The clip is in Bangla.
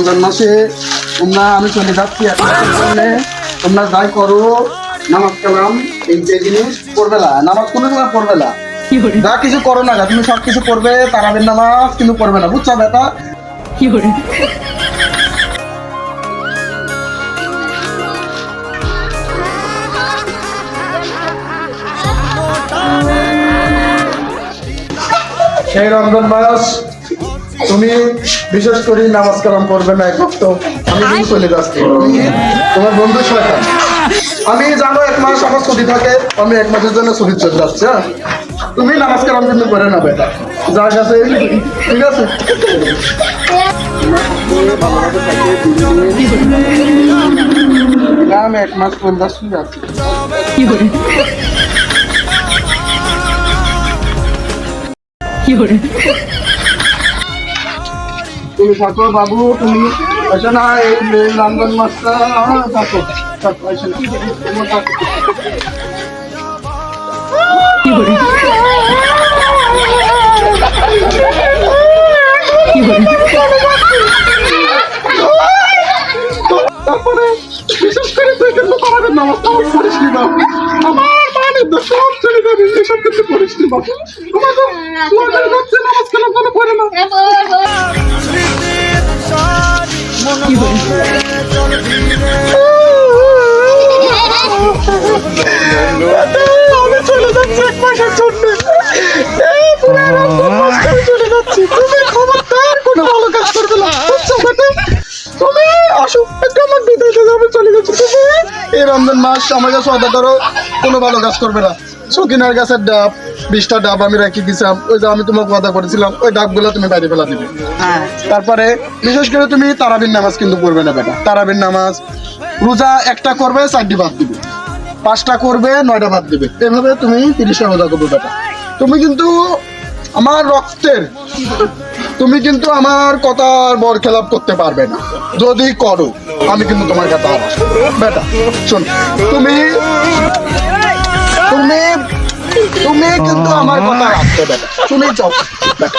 রমজান মাসে তোমরা আমি চলে যাচ্ছি এক মাসের জন্য। তোমরা যাই করো, নামাজ কালাম এই যে জিনিস পড়বে না, নামাজ কোনো সময় পড়বে না, যা কিছু করো না, তুমি সব কিছু করবে, তারাবির নামাজ কিন্তু পড়বে না, বুঝছো বেটা? সেই রমজান মাস তুমি বিশেষ করে নামাজ কালাম করবে না, এক তো আমি কিন্তু চলে যাচ্ছি, তোমার বন্ধু শয়তান। আমি জানো এক মাস আমার ছুটি থাকে, আমি এক মাসের জন্য ছুটি চলে যাচ্ছি। হ্যাঁ, তুমি নামাজ কালাম কিন্তু করে না বেটা, যা গেছে ঠিক আছে। আমি এক মাস চলে যাচ্ছি। তুমি থাকো বাবু, তুমি আসো না এই রমজান মাসটা থাকো, থাকো আসো না, তুমি থাকো। তারপরে বিশেষ করে তুই কিন্তু তারাবির নামাজ টামাজ পড়িস নি বাবু, আমার বাড়ির তো সব চলে যাবে, এসব কিন্তু পড়িস নি বাবু, তোমাকে হচ্ছে নামাজ কালাম কোনো পড়ে না। আমি চলে যাচ্ছি এক মাসের জন্য, চলে যাচ্ছি, তুমি খবরদার কোনো ভালো কাজ করবে না, বুঝছো বেটা? তুমি আসো আমার বিদেশে যাবে, চলে যাচ্ছি। তুমি এই রমজান মাস আমার কাছে অর্ডার করো, কোনো ভালো কাজ করবে না। সকিনার গাছের ডাব 20টা ডাব আমি রেখে দিয়েছিলাম, ওই যে আমি তোমাকে ওয়াদা করেছিলাম, ওই ডাবগুলো তুমি বাইরে ফেলা দিবে। তারপরে বিশেষ করে তুমি তারাবির নামাজ কিন্তু করবে না বেটা, তারাবির নামাজ রোজা একটা করবে 4টি বাদ দিবে, 5টা করবে 9টা বাদ দিবে, এভাবে তুমি 30টা রোজা করবে বেটা। তুমি কিন্তু আমার রক্তের, তুমি কিন্তু আমার কথার বর খেলাপ করতে পারবে না, যদি করো আমি কিন্তু তোমার কাছে বেটা। শোন, তুমি তুমি তুমি কিন্তু আমার কথা রাখতে বেটা, তুমি যাও বেটা।